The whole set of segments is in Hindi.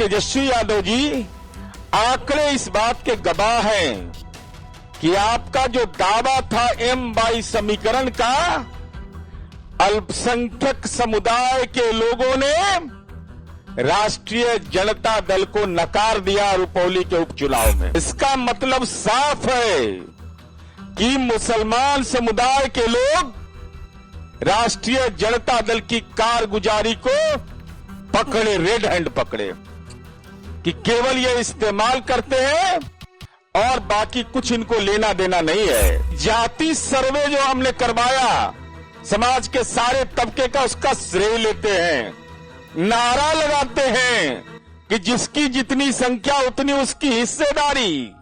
तेजस्वी यादव जी, आंकड़े इस बात के गवाह हैं कि आपका जो दावा था M22 समीकरण का, अल्पसंख्यक समुदाय के लोगों ने राष्ट्रीय जनता दल को नकार दिया रुपौली के उपचुनाव में। इसका मतलब साफ है कि मुसलमान समुदाय के लोग राष्ट्रीय जनता दल की कारगुजारी को पकड़े, रेड हैंड पकड़े, कि केवल ये इस्तेमाल करते हैं और बाकी कुछ इनको लेना देना नहीं है। जाति सर्वे जो हमने करवाया समाज के सारे तबके का, उसका श्रेय लेते हैं, नारा लगाते हैं कि जिसकी जितनी संख्या उतनी उसकी हिस्सेदारी।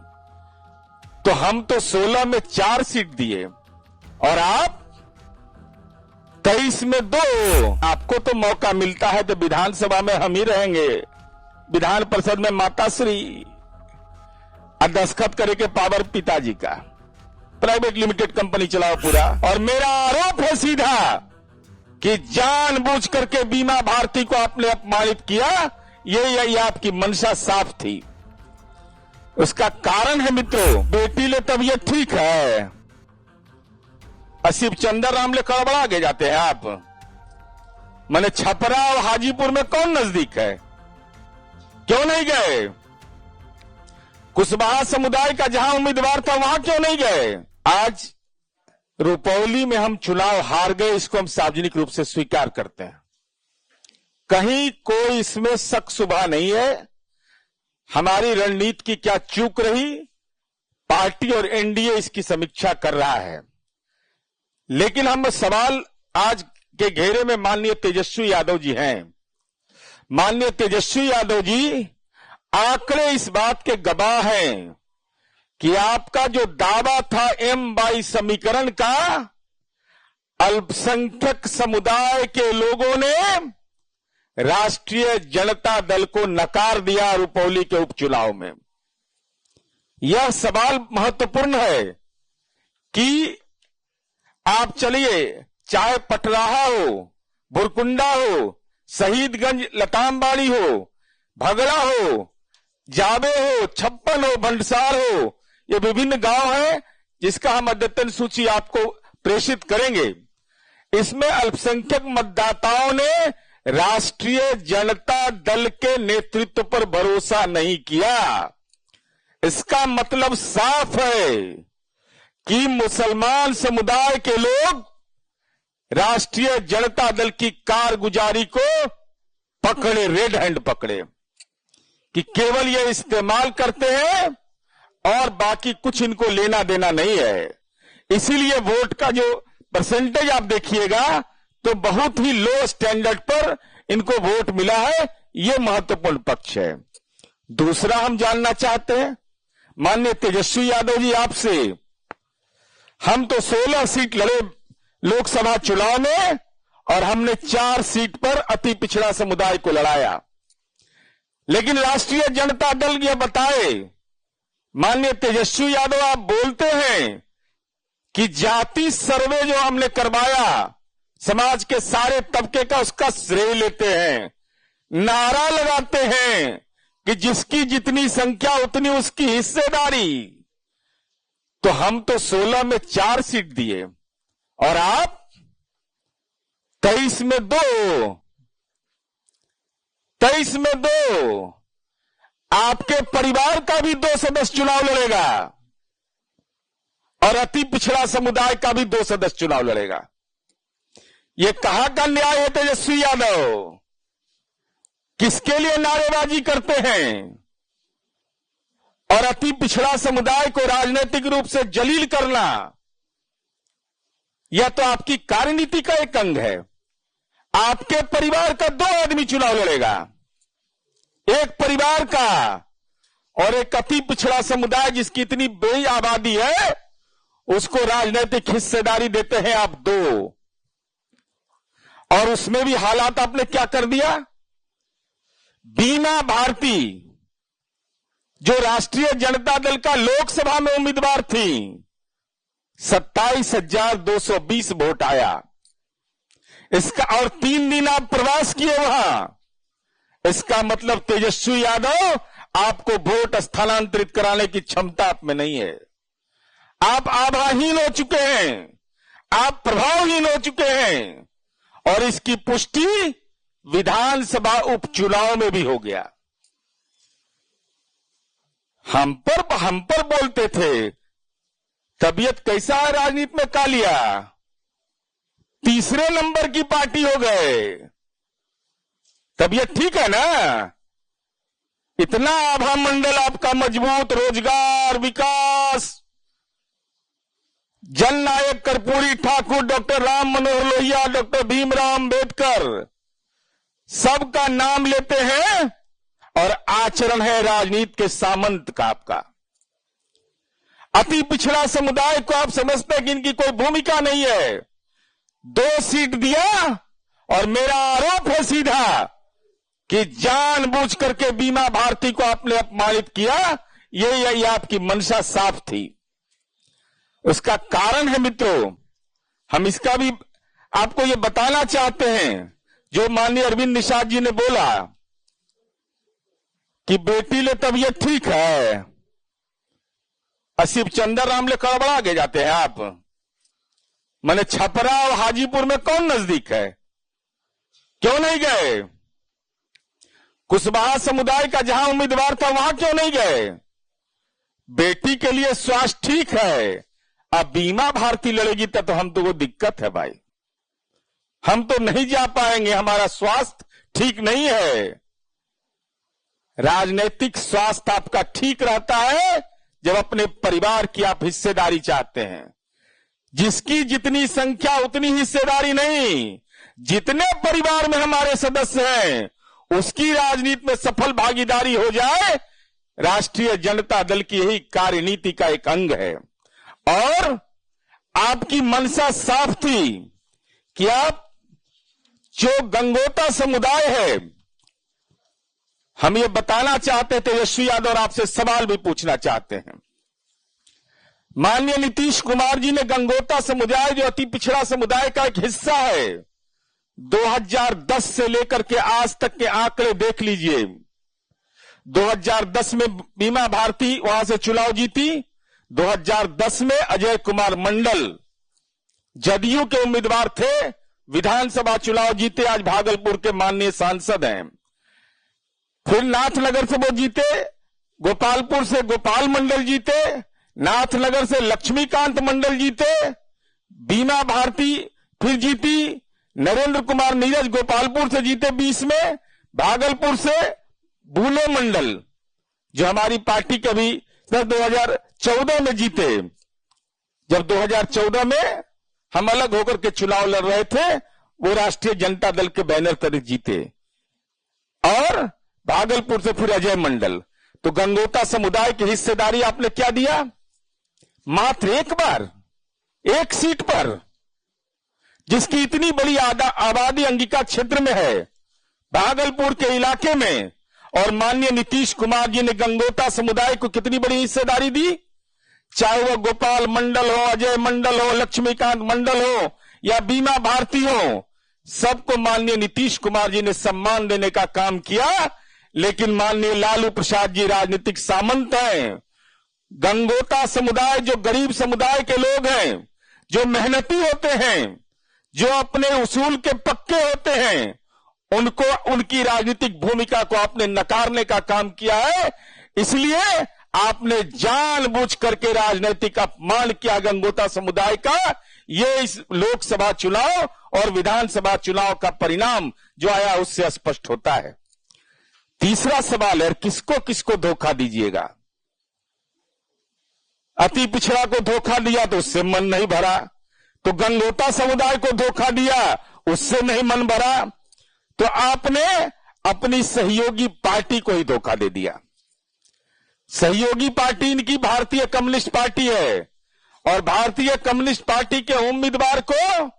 तो हम तो 16 में 4 सीट दिए और आप 23 में 2। आपको तो मौका मिलता है तो विधानसभा में हम ही रहेंगे, विधान परिषद में माताश्री दस्तखत करे के पावर पिताजी का, प्राइवेट लिमिटेड कंपनी चलाओ पूरा। और मेरा आरोप है सीधा कि जानबूझ करके बीमा भारती को आपने अपमानित किया, यही आपकी मंशा साफ थी। उसका कारण है मित्रों, बेटी ले तबीयत ठीक है, सिर्फ चंदर राम ले कड़बड़ा के जाते हैं आप। मैंने छपरा और हाजीपुर में कौन नजदीक है, क्यों नहीं गए? कुशवाहा समुदाय का जहां उम्मीदवार था वहां क्यों नहीं गए? आज रुपौली में हम चुनाव हार गए, इसको हम सार्वजनिक रूप से स्वीकार करते हैं। कहीं कोई इसमें शक शुबा नहीं है। हमारी रणनीति की क्या चूक रही, पार्टी और एनडीए इसकी समीक्षा कर रहा है। लेकिन हम सवाल आज के घेरे में माननीय तेजस्वी यादव जी हैं। माननीय तेजस्वी यादव जी, आंकड़े इस बात के गवाह हैं कि आपका जो दावा था M22 समीकरण का, अल्पसंख्यक समुदाय के लोगों ने राष्ट्रीय जनता दल को नकार दिया रुपौली के उपचुनाव में। यह सवाल महत्वपूर्ण है कि आप चलिए, चाहे पटराहा हो, बुरकुंडा हो, शहीदगंज लतामबाड़ी हो, भगड़ा हो, जाबे हो, छप्पन हो, भंडसार हो, ये विभिन्न गांव हैं जिसका हम अद्यतन सूची आपको प्रेषित करेंगे। इसमें अल्पसंख्यक मतदाताओं ने राष्ट्रीय जनता दल के नेतृत्व पर भरोसा नहीं किया। इसका मतलब साफ है कि मुसलमान समुदाय के लोग राष्ट्रीय जनता दल की कारगुजारी को पकड़े, रेड हैंड पकड़े, कि केवल ये इस्तेमाल करते हैं और बाकी कुछ इनको लेना देना नहीं है। इसीलिए वोट का जो परसेंटेज आप देखिएगा तो बहुत ही लो स्टैंडर्ड पर इनको वोट मिला है। ये महत्वपूर्ण पक्ष है। दूसरा हम जानना चाहते हैं माननीय तेजस्वी यादव जी आपसे, हम तो 16 सीट लड़े लोकसभा चुनाव में और हमने 4 सीट पर अति पिछड़ा समुदाय को लड़ाया। लेकिन राष्ट्रीय जनता दल ये बताए, माननीय तेजस्वी यादव आप बोलते हैं कि जाति सर्वे जो हमने करवाया समाज के सारे तबके का, उसका श्रेय लेते हैं, नारा लगाते हैं कि जिसकी जितनी संख्या उतनी उसकी हिस्सेदारी। तो हम तो 16 में 4 सीट दिए और आप 23 में 2। 23 में 2। आपके परिवार का भी 2 सदस्य चुनाव लड़ेगा और अति पिछड़ा समुदाय का भी 2 सदस्य चुनाव लड़ेगा। यह कहां का न्याय है तेजस्वी यादव? किसके लिए नारेबाजी करते हैं? और अति पिछड़ा समुदाय को राजनीतिक रूप से जलील करना, यह तो आपकी कार्यनीति का एक अंग है। आपके परिवार का 2 आदमी चुनाव लड़ेगा, एक परिवार का और एक अति पिछड़ा समुदाय जिसकी इतनी बड़ी आबादी है, उसको राजनीतिक हिस्सेदारी देते हैं आप 2। और उसमें भी हालात आपने क्या कर दिया? बीमा भारती जो राष्ट्रीय जनता दल का लोकसभा में उम्मीदवार थी, 27,220 वोट आया इसका। और 3 दिन आप प्रवास किए वहां, इसका मतलब तेजस्वी यादव आपको वोट स्थानांतरित कराने की क्षमता आप में नहीं है। आप आभाहीन हो चुके हैं, आप प्रभावहीन हो चुके हैं, और इसकी पुष्टि विधानसभा उपचुनाव में भी हो गया। हम पर बोलते थे तबीयत कैसा है राजनीति में, कालिया तीसरे नंबर की पार्टी हो गए, तबीयत ठीक है ना? इतना आभा मंडल आपका मजबूत, रोजगार, विकास, जननायक कर्पूरी ठाकुर, डॉक्टर राम मनोहर लोहिया, डॉक्टर भीमराव अंबेडकर, सबका नाम लेते हैं और आचरण है राजनीति के सामंत का आपका। अति पिछड़ा समुदाय को आप समझते हैं कि इनकी कोई भूमिका नहीं है। 2 सीट दिया और मेरा आरोप है सीधा कि जानबूझ करके बीमा भारती को आपने अपमानित किया। यही आपकी मंशा साफ थी। उसका कारण है मित्रों, हम इसका भी आपको ये बताना चाहते हैं, जो माननीय अरविंद निषाद जी ने बोला कि बेटी ले तबीयत ठीक है, असीफ चंदर राम ले कड़बड़ा के जाते हैं आप। मैंने छपरा और हाजीपुर में कौन नजदीक है, क्यों नहीं गए? कुशवाहा समुदाय का जहां उम्मीदवार था वहां क्यों नहीं गए? बेटी के लिए स्वास्थ्य ठीक है, अब बीमा भारती लड़ेगी तो हम तो वो दिक्कत है भाई, हम तो नहीं जा पाएंगे, हमारा स्वास्थ्य ठीक नहीं है। राजनीतिक स्वास्थ्य आपका ठीक रहता है जब अपने परिवार की आप हिस्सेदारी चाहते हैं। जिसकी जितनी संख्या उतनी हिस्सेदारी नहीं, जितने परिवार में हमारे सदस्य हैं उसकी राजनीति में सफल भागीदारी हो जाए, राष्ट्रीय जनता दल की यही कार्यनीति का एक अंग है। और आपकी मंशा साफ थी कि आप जो गंगोता समुदाय है, हम ये बताना चाहते थे तेजस्वी यादव, और आपसे सवाल भी पूछना चाहते हैं। माननीय नीतीश कुमार जी ने गंगोता समुदाय, जो अति पिछड़ा समुदाय का एक हिस्सा है, 2010 से लेकर के आज तक के आंकड़े देख लीजिए। 2010 में बीमा भारती वहां से चुनाव जीती। 2010 में अजय कुमार मंडल जदयू के उम्मीदवार थे, विधानसभा चुनाव जीते, आज भागलपुर के माननीय सांसद हैं। फिर नाथनगर से वो जीते, गोपालपुर से गोपाल मंडल जीते, नाथनगर से लक्ष्मीकांत मंडल जीते, बीमा भारती फिर जीती, नरेंद्र कुमार नीरज गोपालपुर से जीते 20 में, भागलपुर से भूले मंडल जो हमारी पार्टी के भी 2014 में जीते। जब 2014 में हम अलग होकर के चुनाव लड़ रहे थे, वो राष्ट्रीय जनता दल के बैनर तले जीते। और भागलपुर से फिर अजय मंडल। तो गंगोता समुदाय की हिस्सेदारी आपने क्या दिया? मात्र एक बार, एक सीट पर, जिसकी इतनी बड़ी आबादी अंगिका क्षेत्र में है, भागलपुर के इलाके में। और माननीय नीतीश कुमार जी ने गंगोता समुदाय को कितनी बड़ी हिस्सेदारी दी, चाहे वह गोपाल मंडल हो, अजय मंडल हो, लक्ष्मीकांत मंडल हो या बीमा भारती हो, सबको माननीय नीतीश कुमार जी ने सम्मान देने का काम किया। लेकिन माननीय लालू प्रसाद जी राजनीतिक सामंत हैं। गंगोता समुदाय जो गरीब समुदाय के लोग हैं, जो मेहनती होते हैं, जो अपने उसूल के पक्के होते हैं, उनको, उनकी राजनीतिक भूमिका को आपने नकारने का काम किया है। इसलिए आपने जानबूझ करके राजनीतिक अपमान किया गंगोता समुदाय का। ये इस लोकसभा चुनाव और विधानसभा चुनाव का परिणाम जो आया उससे स्पष्ट होता है। तीसरा सवाल है, किसको किसको धोखा दीजिएगा? अति पिछड़ा को धोखा दिया तो उससे मन नहीं भरा, तो गंगोता समुदाय को धोखा दिया उससे नहीं मन भरा, तो आपने अपनी सहयोगी पार्टी को ही धोखा दे दिया। सहयोगी पार्टी इनकी भारतीय कम्युनिस्ट पार्टी है, और भारतीय कम्युनिस्ट पार्टी के उम्मीदवार को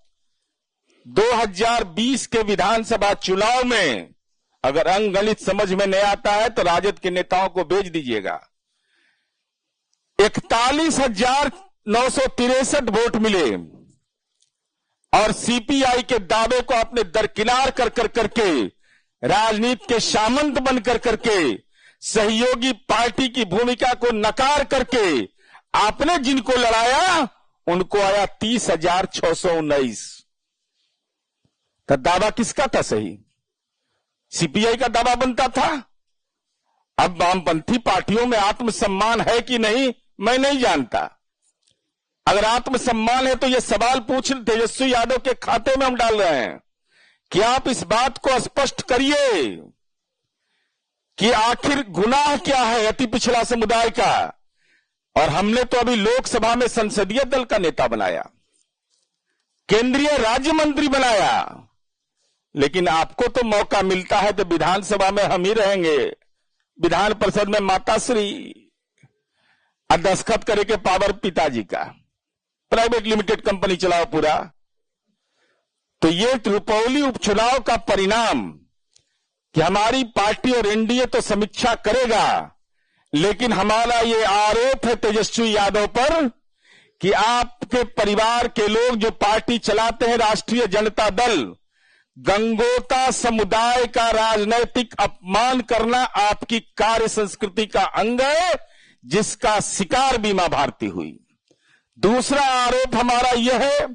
2020 के विधानसभा चुनाव में, अगर अंकगणित समझ में नहीं आता है तो राजद के नेताओं को भेज दीजिएगा, 41,963 वोट मिले। और सीपीआई के दावे को आपने दरकिनार कर करके राजनीति के सामंत बनकर करके सहयोगी पार्टी की भूमिका को नकार करके आपने जिनको लड़ाया उनको आया 30,619। तो दावा किसका था सही? सीपीआई का दावा बनता था। अब वामपंथी पार्टियों में आत्मसम्मान है कि नहीं मैं नहीं जानता। अगर आत्मसम्मान है तो यह सवाल पूछ तेजस्वी यादव के खाते में हम डाल रहे हैं कि आप इस बात को स्पष्ट करिए कि आखिर गुनाह क्या है अति पिछड़ा समुदाय का। और हमने तो अभी लोकसभा में संसदीय दल का नेता बनाया, केंद्रीय राज्य मंत्री बनाया, लेकिन आपको तो मौका मिलता है तो विधानसभा में हम ही रहेंगे, विधान परिषद में माताश्री दस्तखत करे के पावर पिताजी का, प्राइवेट लिमिटेड कंपनी चलाओ पूरा। तो ये रुपौली उपचुनाव का परिणाम कि हमारी पार्टी और एनडीए तो समीक्षा करेगा, लेकिन हमारा ये आरोप है तेजस्वी यादव पर कि आपके परिवार के लोग जो पार्टी चलाते हैं राष्ट्रीय जनता दल, गंगोता समुदाय का राजनैतिक अपमान करना आपकी कार्य संस्कृति का अंग है, जिसका शिकार बीमा भारती हुई। दूसरा आरोप हमारा यह है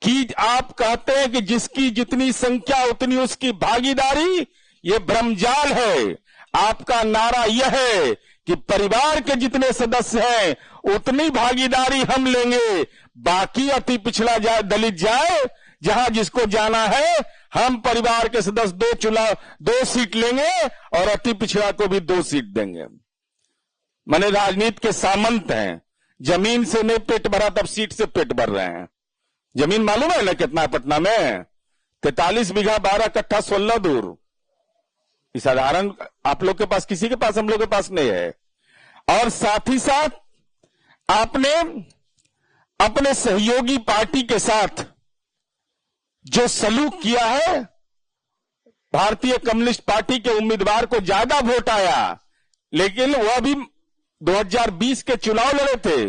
कि आप कहते हैं कि जिसकी जितनी संख्या उतनी उसकी भागीदारी, ये भ्रमजाल है। आपका नारा यह है कि परिवार के जितने सदस्य हैं उतनी भागीदारी हम लेंगे, बाकी अति पिछड़ा जाए, दलित जाए, जहां जिसको जाना है, हम परिवार के सदस्य 2 सीट लेंगे और अति पिछड़ा को भी 2 सीट देंगे। माने राजनीति के सामंत हैं, जमीन से नहीं पेट भरा तब सीट से पेट भर रहे हैं। जमीन मालूम है ना कितना है पटना में? 43 बीघा 12 कट्ठा 16 दूर। साधारण आप लोग के पास, किसी के पास, हम लोग के पास नहीं है। और साथ ही साथ आपने अपने सहयोगी पार्टी के साथ जो सलूक किया है, भारतीय कम्युनिस्ट पार्टी के उम्मीदवार को ज्यादा वोट आया, लेकिन वह भी 2020 के चुनाव लड़े थे,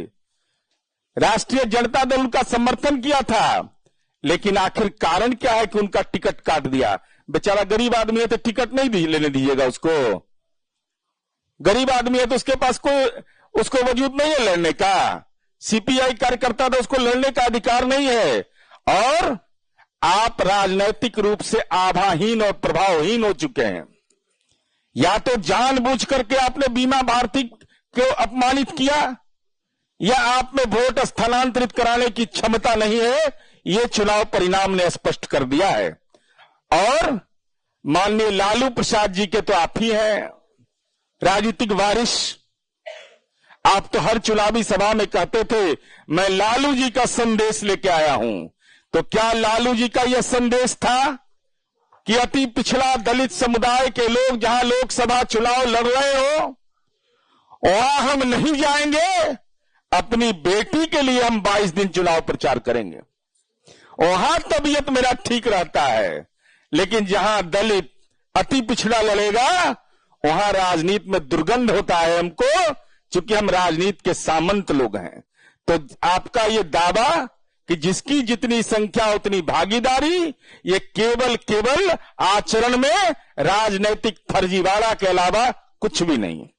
राष्ट्रीय जनता दल उनका समर्थन किया था, लेकिन आखिर कारण क्या है कि उनका टिकट काट दिया? बेचारा गरीब आदमी है तो टिकट नहीं लेने दीजिएगा उसको। गरीब आदमी है तो उसके पास उसको वजूद नहीं है लड़ने का। सीपीआई कार्यकर्ता था, उसको लड़ने का अधिकार नहीं है। और आप राजनैतिक रूप से आभाहीन और प्रभावहीन हो चुके हैं। या तो जानबूझ करके आपने बीमा भारती को अपमानित किया, या आप में वोट स्थानांतरित कराने की क्षमता नहीं है। यह चुनाव परिणाम ने स्पष्ट कर दिया है। और माननीय लालू प्रसाद जी के तो आप ही हैं राजनीतिक वारिस। आप तो हर चुनावी सभा में कहते थे मैं लालू जी का संदेश लेके आया हूं। तो क्या लालू जी का यह संदेश था कि अति पिछड़ा दलित समुदाय के लोग जहां लोकसभा चुनाव लड़ रहे हो वहां हम नहीं जाएंगे, अपनी बेटी के लिए हम 22 दिन चुनाव प्रचार करेंगे, वहां तबीयत मेरा ठीक रहता है। लेकिन जहां दलित अति पिछड़ा लड़ेगा वहां राजनीति में दुर्गंध होता है हमको, क्योंकि हम राजनीति के सामंत लोग हैं। तो आपका ये दावा कि जिसकी जितनी संख्या उतनी भागीदारी, ये केवल आचरण में राजनैतिक फर्जीवाड़ा के अलावा कुछ भी नहीं है।